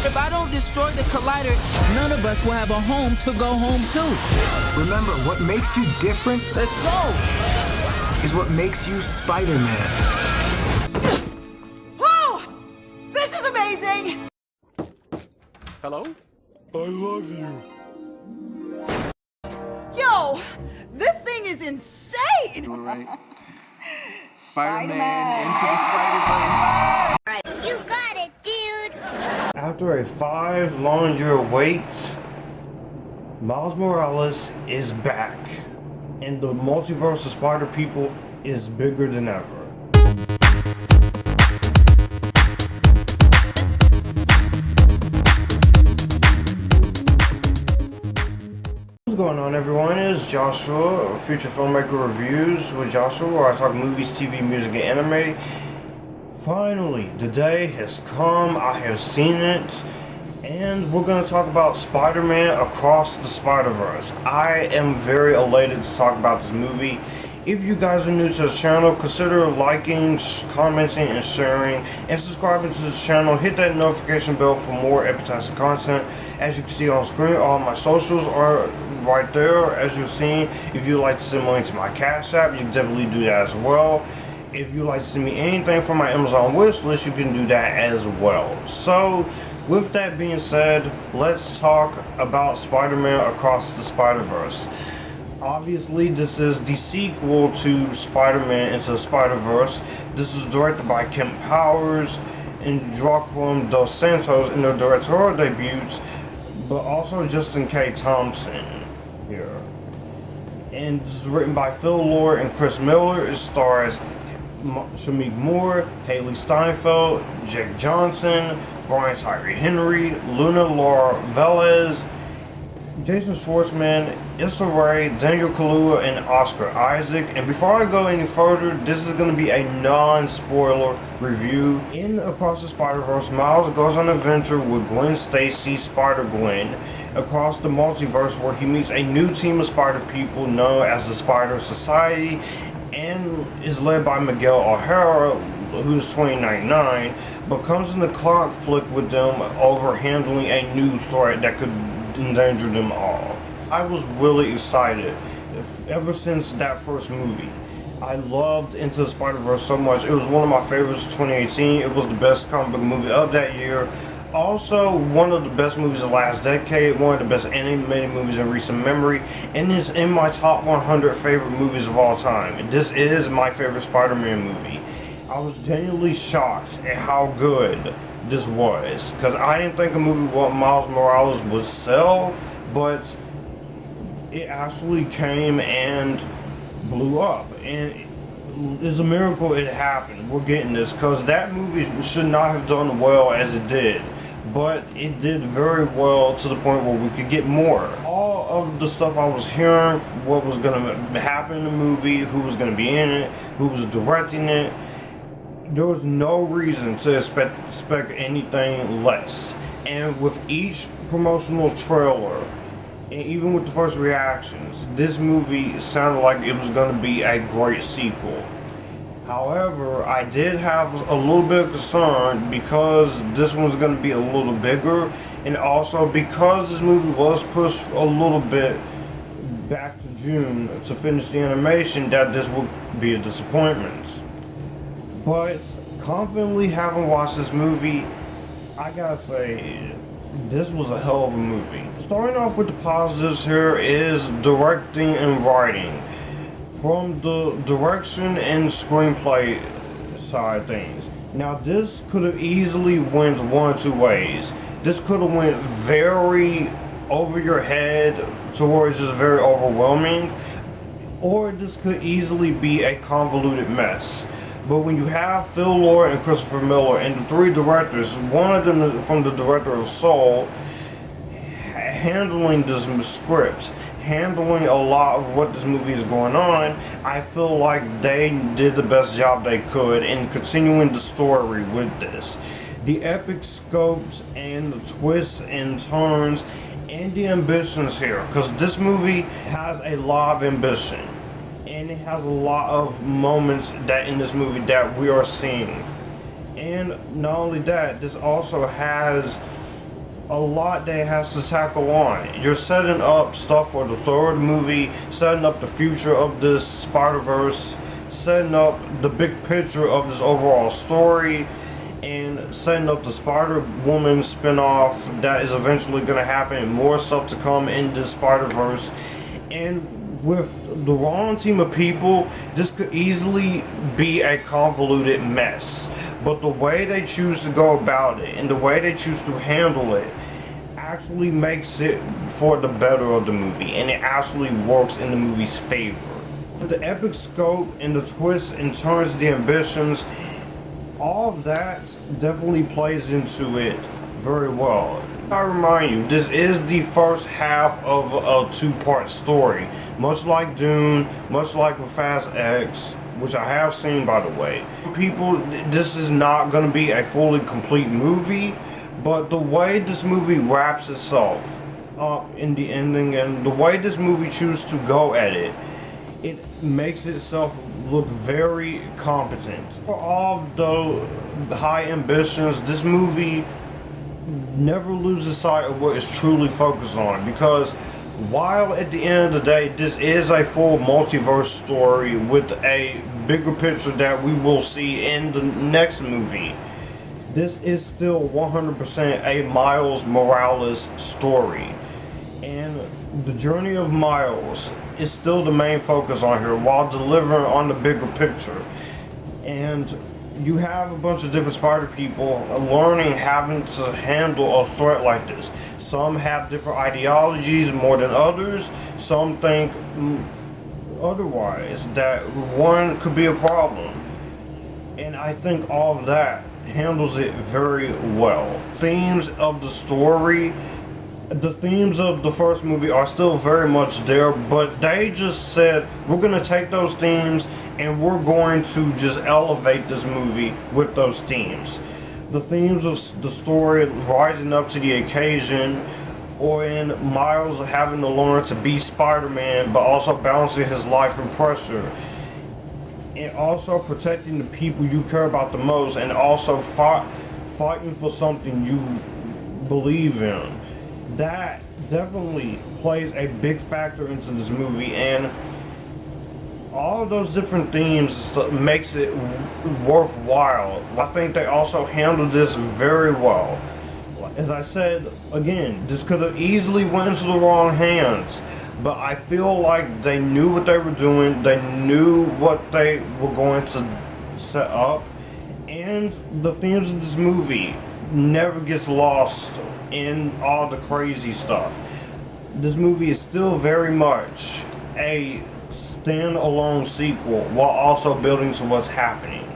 If I don't destroy the collider, none of us will have a home to go home to. Remember, what makes you different Let's go! is what makes you Spider-Man. Whoa! This is amazing! Hello? I love you. Yo! This thing is insane! All right. Spider-Man into the Spider-Verse. You got it, dude! After a 5 long year wait, Miles Morales is back, and the multiverse of Spider People is bigger than ever. What's going on, everyone? It's Joshua, Future Filmmaker Reviews with Joshua, where I talk movies, TV, music, and anime. Finally, the day has come. I have seen it, and we're going to talk about Spider-Man Across the Spiderverse. I am very elated to talk about this movie. If you guys are new to the channel, consider liking, commenting, and sharing, and subscribing to this channel. Hit that notification bell for more Epictastic content. As you can see on screen, all my socials are right there, as you're seeing. If you'd like to send money to my Cash App, you can definitely do that as well. If you'd like to send me anything from my Amazon wish list, you can do that as well. So, with that being said, let's talk about Spider-Man Across the Spiderverse. Obviously, this is the sequel to Spider-Man Into the Spider-Verse. This is directed by Kemp Powers and Joaquim Dos Santos in their directorial debuts, but also Justin K. Thompson here. And this is written by Phil Lord and Chris Miller. It stars Shamik Moore, Haley Steinfeld, Jake Johnson, Brian Tyree Henry, Luna Laura Velez, Jason Schwartzman, Issa Rae, Daniel Kaluuya, and Oscar Isaac. And before I go any further, this is going to be a non-spoiler review. In Across the Spider-Verse, Miles goes on an adventure with Gwen Stacy, Spider-Gwen, across the multiverse, where he meets a new team of Spider people known as the Spider Society, and is led by Miguel O'Hara, who's 2099, but comes into conflict with them over handling a new threat that could endanger them all. I was really excited ever since that first movie. I loved Into the Spider-Verse so much. It was one of my favorites of 2018. It was the best comic book movie of that year. Also, one of the best movies of the last decade, one of the best animated movies in recent memory, and is in my top 100 favorite movies of all time. This is my favorite Spider-Man movie. I was genuinely shocked at how good this was, because I didn't think a movie with Miles Morales would sell, but it actually came and blew up, and it's a miracle it happened. We're getting this, because that movie should not have done well as it did, but it did very well to the point where we could get more. All of the stuff I was hearing, what was going to happen in the movie, who was going to be in it, who was directing it, there was no reason to expect anything less. And with each promotional trailer, and even with the first reactions, this movie sounded like it was going to be a great sequel. However, I did have a little bit of concern because this one's going to be a little bigger, and also because this movie was pushed a little bit back to June to finish the animation, that this would be a disappointment. But confidently having watched this movie, I gotta say, this was a hell of a movie. Starting off with the positives here is directing and writing. From the direction and screenplay side of things. Now, this could have easily went one of two ways. This could have went very over your head to where it's just very overwhelming, or this could easily be a convoluted mess. But when you have Phil Lord and Christopher Miller and the three directors, one of them from the director of Soul, handling this script, handling a lot of what this movie is going on, I feel like they did the best job they could in continuing the story with this. The epic scopes and the twists and turns and the ambitions here, because this movie has a lot of ambition. And it has a lot of moments that in this movie that we are seeing. And not only that, this also has a lot that has to tackle on. You're setting up stuff for the third movie, setting up the future of this Spiderverse, setting up the big picture of this overall story, and setting up the Spider-Woman spin-off that is eventually going to happen, and more stuff to come in this Spider-Verse. And with the wrong team of people, this could easily be a convoluted mess. But the way they choose to go about it and the way they choose to handle it actually makes it for the better of the movie, and it actually works in the movie's favor. With the epic scope and the twists and turns, the ambitions, all of that definitely plays into it very well. I remind you, this is the first half of a two-part story. Much like Dune, much like with Fast X, which I have seen, by the way. People, this is not going to be a fully complete movie, but the way this movie wraps itself up in the ending and the way this movie chooses to go at it, it makes itself look very competent. For all of the high ambitions, this movie never loses sight of what it's truly focused on, because while at the end of the day this is a full multiverse story with a bigger picture that we will see in the next movie, this is still 100% a Miles Morales story, and the journey of Miles is still the main focus on here while delivering on the bigger picture. And you have a bunch of different spider people learning, having to handle a threat like this. Some have different ideologies more than others. Some think otherwise, that one could be a problem. And I think all of that handles it very well. Themes of the story, the themes of the first movie are still very much there, but they just said, we're going to take those themes and we're going to just elevate this movie with those themes. The themes of the story rising up to the occasion, or in Miles having to learn to be Spider-Man, but also balancing his life and pressure. And also protecting the people you care about the most, and also fighting for something you believe in. That definitely plays a big factor into this movie, and all of those different themes makes it worthwhile. I think they also handled this very well. As I said, again, this could have easily went into the wrong hands, but I feel like they knew what they were doing, they knew what they were going to set up, and the themes of this movie never gets lost in all the crazy stuff. This movie is still very much a stand-alone sequel while also building to what's happening.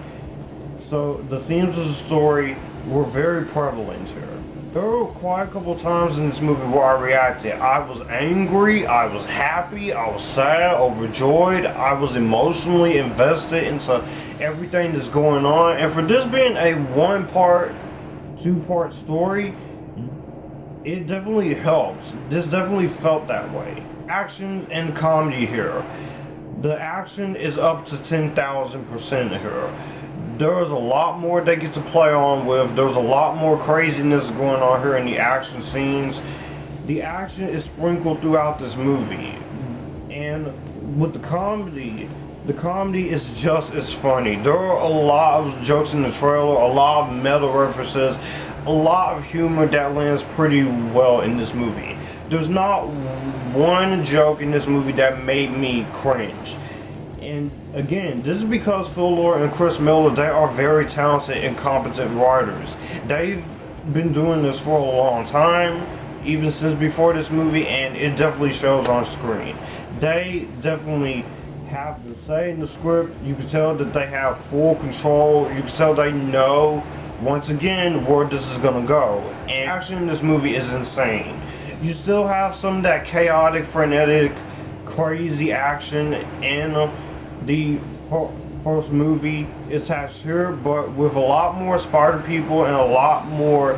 So the themes of the story were very prevalent here. There were quite a couple times in this movie where I reacted. I was angry, I was happy, I was sad, overjoyed, I was emotionally invested into everything that's going on. And for this being a one-part, two-part story, it definitely helped. This definitely felt that way. Action and comedy here. The action is up to 10,000% here. There's a lot more they get to play on with. There's a lot more craziness going on here in the action scenes. The action is sprinkled throughout this movie. And with the comedy is just as funny. There are a lot of jokes in the trailer, a lot of meta references, a lot of humor that lands pretty well in this movie. There's not one joke in this movie that made me cringe. And again, this is because Phil Lord and Chris Miller, they are very talented and competent writers. They've been doing this for a long time, even since before this movie, and it definitely shows on screen. They definitely have their say in the script. You can tell that they have full control. You can tell they know, once again, where this is gonna go. And action in this movie is insane. You still have some of that chaotic, frenetic, crazy action in the first movie attached here, but with a lot more spider people and a lot more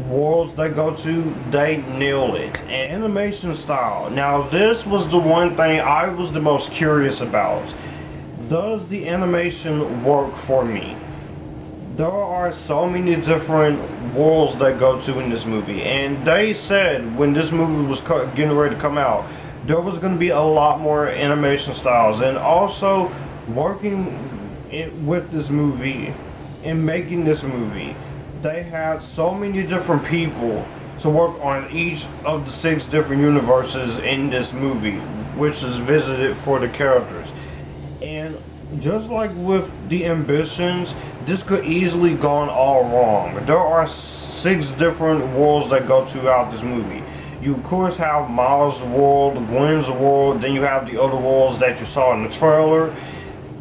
worlds they go to, they nail it. And animation style. Now this was the one thing I was the most curious about. Does the animation work for me? There are so many different worlds they go to in this movie. And they said when this movie was getting ready to come out, there was going to be a lot more animation styles. And also, working with this movie and making this movie, they had so many different people to work on each of the 6 different universes in this movie, which is visited for the characters. And just like with the ambitions, this could easily gone all wrong. There are 6 different worlds that go throughout this movie. You of course have Miles' world, Gwen's world, then you have the other worlds that you saw in the trailer.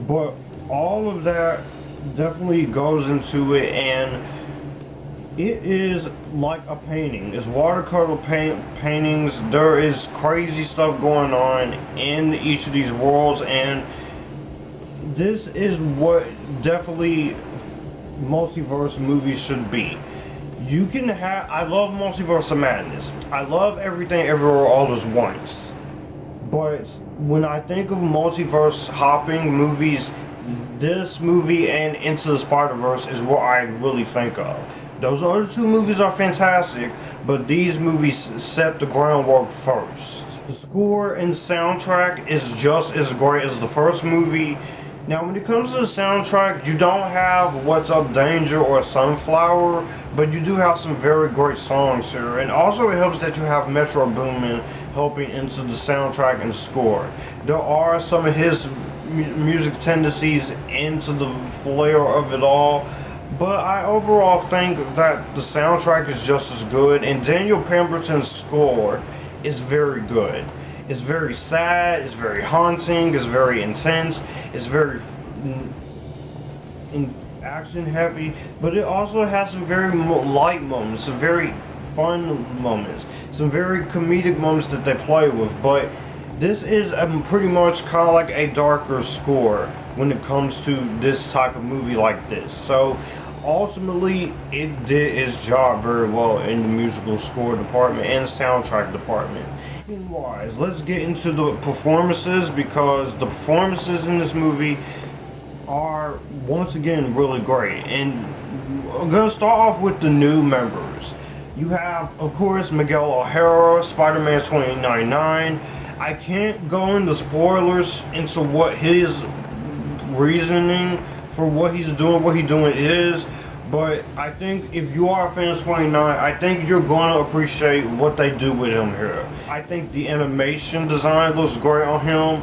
But all of that definitely goes into it, and it is like a painting. It's watercolor paintings. There is crazy stuff going on in each of these worlds, and this is what definitely multiverse movies should be. You can have, I love Multiverse of Madness. I love Everything Everywhere All at Once. But when I think of multiverse hopping movies, this movie and Into the Spiderverse is what I really think of. Those other 2 movies are fantastic, but these movies set the groundwork first. The score and soundtrack is just as great as the first movie. Now, when it comes to the soundtrack, you don't have What's Up Danger or Sunflower, but you do have some very great songs here. And also it helps that you have Metro Boomin helping into the soundtrack and score. There are some of his music tendencies into the flair of it all, but I overall think that the soundtrack is just as good, and Daniel Pemberton's score is very good. It's very sad, it's very haunting, it's very intense, it's very action heavy, but it also has some very light moments, some very fun moments, some very comedic moments that they play with. But this is pretty much kind of like a darker score when it comes to this type of movie like this. So ultimately, it did its job very well in the musical score department and soundtrack department. Wise, let's get into the performances, because the performances in this movie are once again really great. And I'm gonna start off with the new members. You have, of course, Miguel O'Hara, Spider-Man 2099. I can't go into spoilers into what his reasoning for what he's doing is, but I think if you are a fan of 29, I think you're going to appreciate what they do with him here. I think the animation design looks great on him.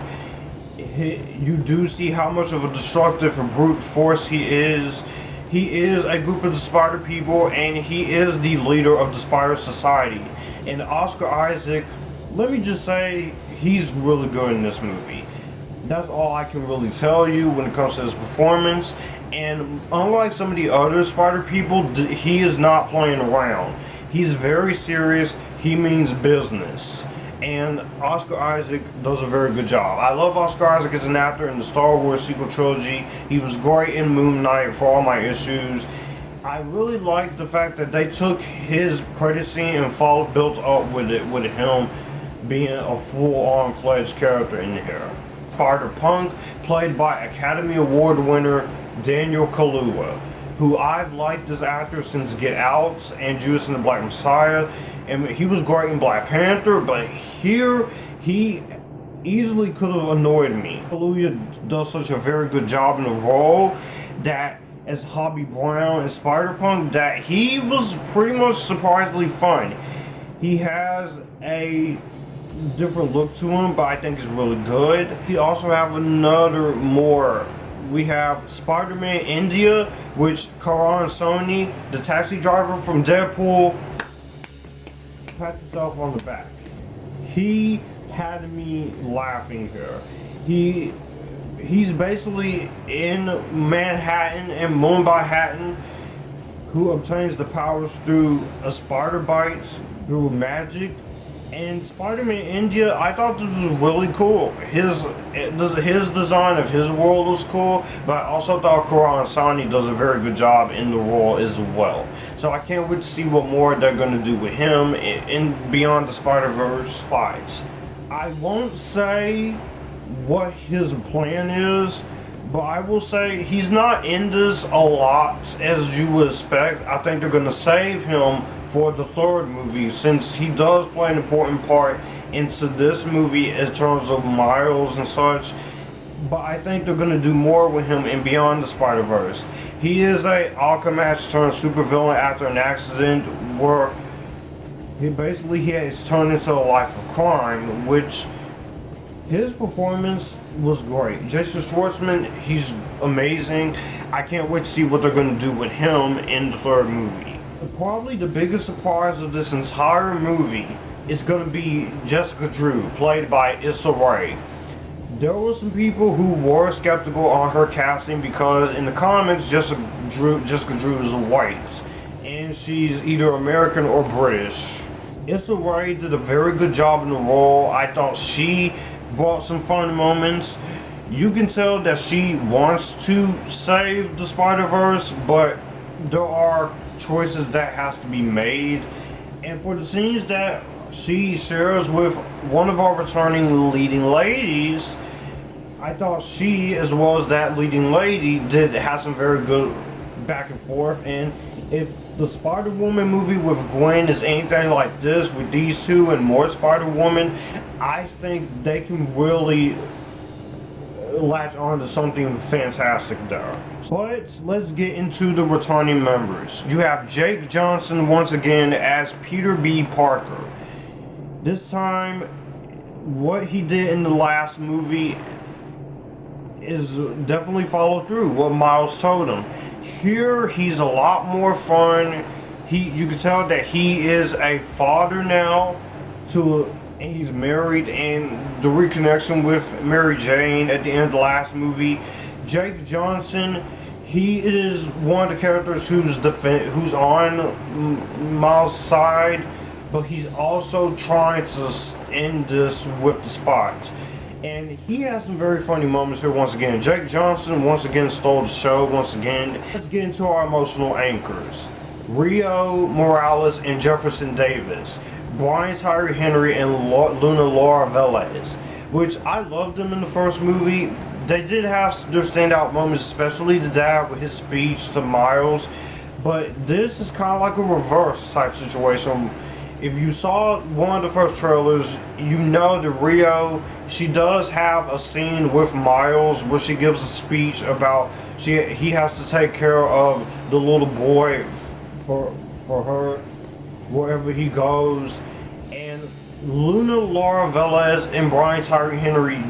You do see how much of a destructive and brute force he is. He is a group of the Spider People, and he is the leader of the Spider Society. And Oscar Isaac, let me just say, he's really good in this movie. That's all I can really tell you when it comes to his performance. And unlike some of the other Spider People, he is not playing around. He's very serious. He means business. And Oscar Isaac does a very good job. I love Oscar Isaac as an actor in the Star Wars sequel trilogy. He was great in Moon Knight for all my issues. I really like the fact that they took his credit scene and built up with him being a full-on fledged character in here. Spider-Punk, played by Academy Award winner Daniel Kaluuya, who I've liked this actor since Get Out and Judas and the Black Messiah, and he was great in Black Panther, but here he easily could have annoyed me. Kaluuya does such a very good job in the role that as Hobby Brown and Spider-Punk that he was pretty much surprisingly fun. He has a different look to him, but I think it's really good. We also have we have Spider-Man India, which Karan Sony, the taxi driver from Deadpool, pat yourself on the back. He had me laughing here. He's basically in Manhattan and Mumbai, who obtains the powers through a spider bite, through magic. And Spider-Man India, I thought this was really cool. His design of his world was cool, but I also thought Karan Sani does a very good job in the role as well. So I can't wait to see what more they're going to do with him in Beyond the Spider-Verse fights. I won't say what his plan is, But I will say he's not in this a lot as you would expect. I think they're gonna save him for the third movie since he does play an important part into this movie in terms of Miles and such. But I think they're gonna do more with him in Beyond the Spider-Verse. He is a Alchemist turned supervillain after an accident where he has turned into a life of crime, which his performance was great. Jason Schwartzman, he's amazing. I can't wait to see what they're going to do with him in the third movie. Probably the biggest surprise of this entire movie is going to be Jessica Drew, played by Issa Rae. There were some people who were skeptical on her casting because in the comics, Jessica Drew is white, and she's either American or British. Issa Rae did a very good job in the role. I thought she brought some fun moments. You can tell that she wants to save the Spider-Verse, but there are choices that has to be made. And for the scenes that she shares with one of our returning leading ladies, I thought she, as well as that leading lady, did have some very good back and forth. And if the Spider-Woman movie with Gwen is anything like this, with these two and more Spider-Woman, I think they can really latch on to something fantastic there. But let's get into the returning members. You have Jake Johnson once again as Peter B. Parker. This time, what he did in the last movie is definitely followed through what Miles told him. Here, he's a lot more fun. You can tell that he is a father now, and he's married, and the reconnection with Mary Jane at the end of the last movie. Jake Johnson, he is one of the characters who's on Miles' side, but he's also trying to end this with the Spot. And he has some very funny moments here once again. Jake Johnson once again stole the show once again. Let's get into our emotional anchors. Rio Morales and Jefferson Davis. Brian Tyree Henry and Luna Laura Velez. Which I loved them in the first movie. They did have their standout moments, especially the dad with his speech to Miles. But this is kind of like a reverse type situation. If you saw one of the first trailers, you know that Rio, she does have a scene with Miles where she gives a speech about he has to take care of the little boy for her wherever he goes. And Luna Laura Velez and Brian Tyree Henry,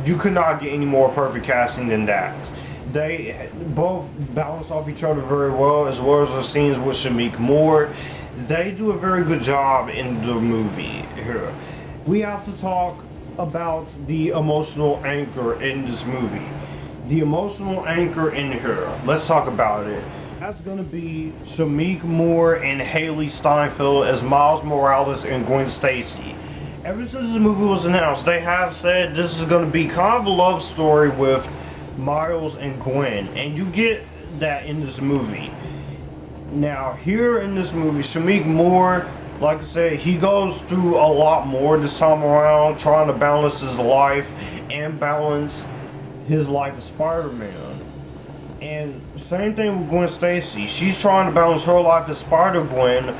you could not get any more perfect casting than that. They both balance off each other very well, as well as the scenes with Shameik Moore. They do a very good job in the movie here. We have to talk about the emotional anchor in this movie. The emotional anchor in here, let's talk about it. That's going to be Shameik Moore and Haley Steinfeld as Miles Morales and Gwen Stacy. Ever since the movie was announced, they have said this is going to be kind of a love story with Miles and Gwen, and you get that in this movie. Now, here in this movie, Shameik Moore, like I said, he goes through a lot more this time around, trying to balance his life and balance his life as Spider-Man. And same thing with Gwen Stacy. She's trying to balance her life as Spider-Gwen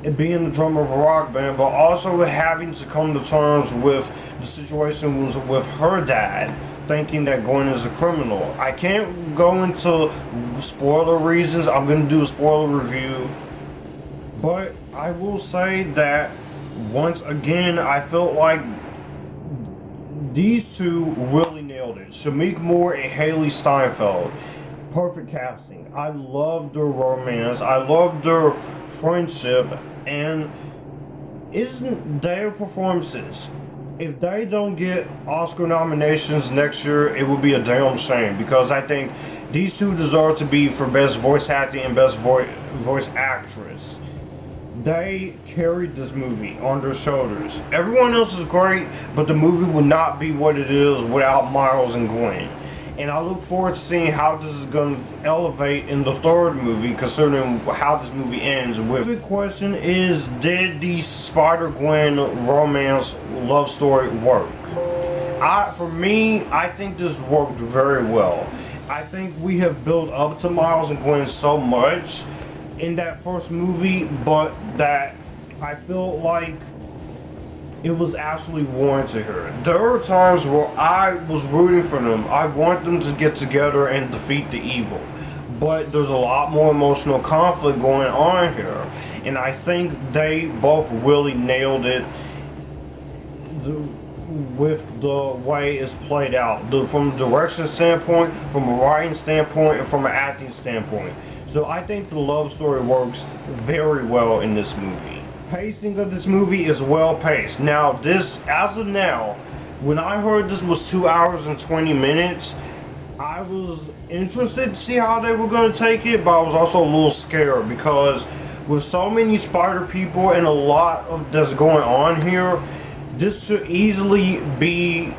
and being the drummer of a rock band, but also having to come to terms with the situation with her dad, thinking that Gwen is a criminal. I can't go into spoiler reasons. I'm going to do a spoiler review. But I will say that once again, I felt like these two really nailed it. Shameik Moore and Haley Steinfeld. Perfect casting. I love their romance. I love their friendship. And isn't their performances, if they don't get Oscar nominations next year, it would be a damn shame, because I think these two deserve to be for Best Voice Acting and Best Voice Actress. They carried this movie on their shoulders. Everyone else is great, but the movie would not be what it is without Miles and Gwen. And I look forward to seeing how this is going to elevate in the third movie, considering how this movie ends with. The question is, did the Spider-Gwen romance love story work? For me, I think this worked very well. I think we have built up to Miles and Gwen so much in that first movie, but that I feel like it was actually warranted here. There are times where I was rooting for them. I want them to get together and defeat the evil. But there's a lot more emotional conflict going on here. And I think they both really nailed it with the way it's played out. From a direction standpoint, from a writing standpoint, and from an acting standpoint. So I think the love story works very well in this movie. Pacing of this movie is well paced. Now this, as of now, when I heard this was 2 hours and 20 minutes, I was interested to see how they were going to take it, but I was also a little scared because with so many spider people and a lot of that's going on here, this should easily be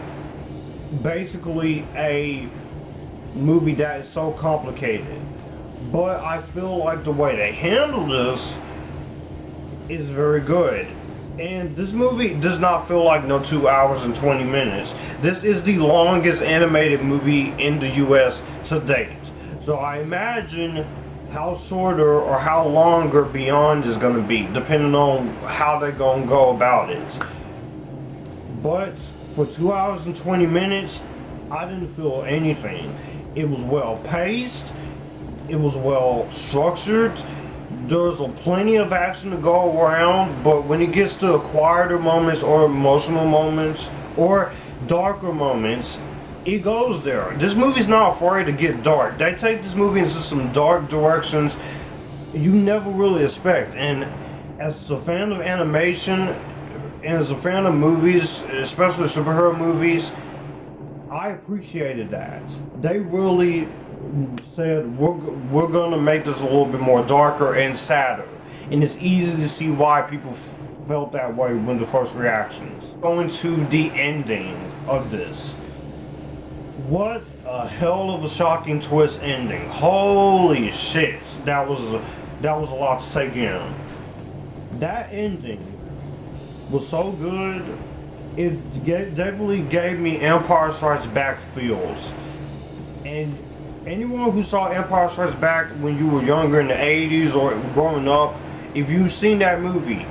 basically a movie that is so complicated. But I feel like the way they handle this is very good. And this movie does not feel like no 2 hours and 20 minutes. This is the longest animated movie in the US to date. So I imagine how shorter or how longer Beyond is going to be, depending on how they're going to go about it. But for 2 hours and 20 minutes, I didn't feel anything. It was well paced. It was well structured. There's plenty of action to go around, but when it gets to quieter moments or emotional moments or darker moments, it goes there. This movie's not afraid to get dark. They take this movie into some dark directions you never really expect. And as a fan of animation and as a fan of movies, especially superhero movies, I appreciated that. They really said we're gonna make this a little bit more darker and sadder, and it's easy to see why people felt that way when the first reactions. Going to the ending of this, what a hell of a shocking twist ending. Holy shit, that was a lot to take in. That ending was so good. It definitely gave me Empire Strikes Back feels. And anyone who saw Empire Strikes Back when you were younger in the 80s or growing up, if you've seen that movie,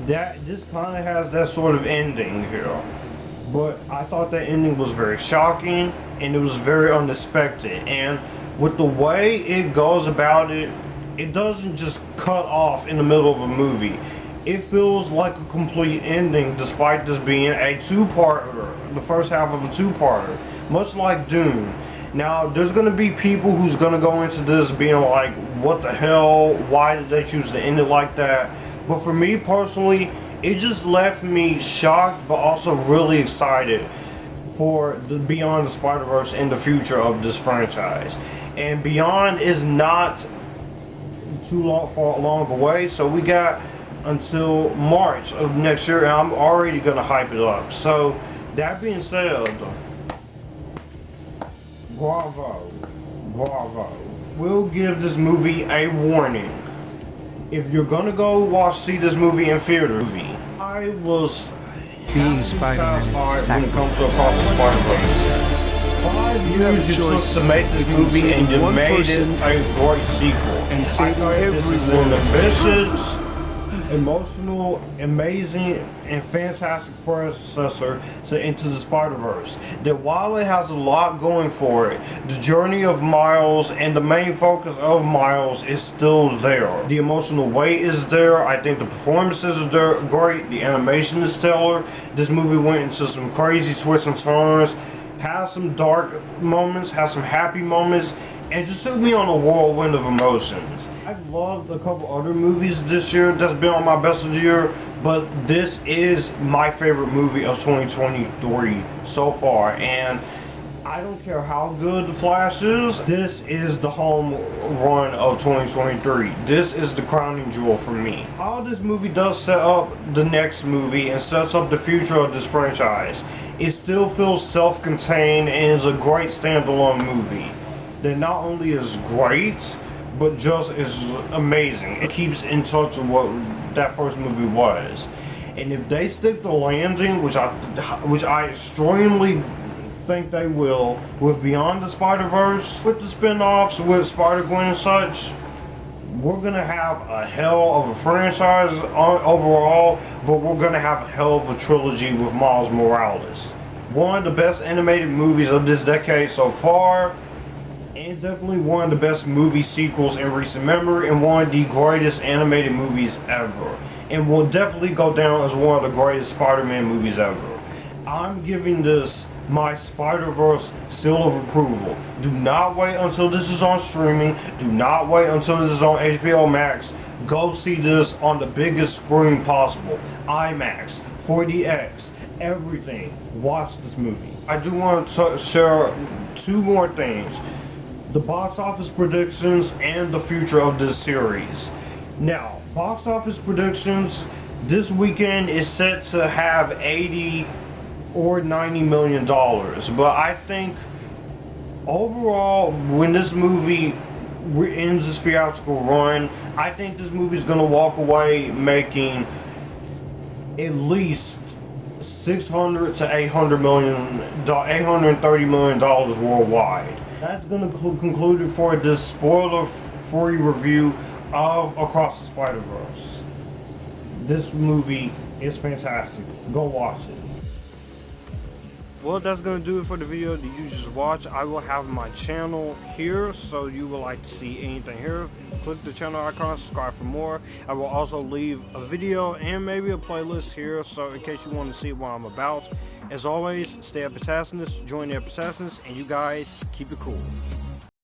this kind of has that sort of ending here. But I thought that ending was very shocking and it was very unexpected. And with the way it goes about it, it doesn't just cut off in the middle of a movie. It feels like a complete ending despite this being a two-parter, the first half of a two-parter, much like Dune. Now, there's going to be people who's going to go into this being like, what the hell, why did they choose to end it like that? But for me personally, it just left me shocked but also really excited for the Beyond the Spider-Verse and the future of this franchise. And Beyond is not too long away, so we got until March of next year, and I'm already going to hype it up. So, that being said, bravo. We'll give this movie a warning. If you're gonna go see this movie in theater, I was Being Spider-Man is satisfied when it comes to Across the Spider-Verse. 5 years you took to make this movie and you made it a great sequel. And saving this is an ambitious, emotional, amazing, and fantastic predecessor to Into the Spider-Verse. That while it has a lot going for it, the journey of Miles and the main focus of Miles is still there. The emotional weight is there. I think the performances are there, great. The animation is stellar. This movie went into some crazy twists and turns, has some dark moments, has some happy moments, and just took me on a whirlwind of emotions. I've loved a couple other movies this year that's been on my best of the year, but this is my favorite movie of 2023 so far. And I don't care how good The Flash is, this is the home run of 2023. This is the crowning jewel for me. How this movie does set up the next movie and sets up the future of this franchise, it still feels self-contained and is a great standalone movie that not only is great, but just is amazing. It keeps in touch with what that first movie was. And if they stick the landing, which I extremely think they will with Beyond the Spiderverse, with the spin-offs, with Spider-Gwen and such. We're gonna have a hell of a franchise overall, but we're gonna have a hell of a trilogy with Miles Morales. One of the best animated movies of this decade so far, and definitely one of the best movie sequels in recent memory, and one of the greatest animated movies ever. And will definitely go down as one of the greatest Spider-Man movies ever. I'm giving this my Spider-Verse seal of approval. Do not wait until this is on streaming. Do not wait until this is on HBO Max. Go see this on the biggest screen possible. IMAX, 4DX, everything. Watch this movie. I do want to share two more things. The box office predictions and the future of this series. Now, box office predictions, this weekend is set to have 80 or $90 million, but I think overall, when this movie ends its theatrical run, I think this movie is gonna walk away making at least $600 to $830 million worldwide. That's gonna conclude it for this spoiler-free review of Across the Spider-Verse. This movie is fantastic. Go watch it. Well, that's going to do it for the video that you just watched. I will have my channel here, so you would like to see anything here, click the channel icon, subscribe for more. I will also leave a video and maybe a playlist here, so in case you want to see what I'm about. As always, stay Epictasticness, join the Epictasticness, and you guys keep it cool.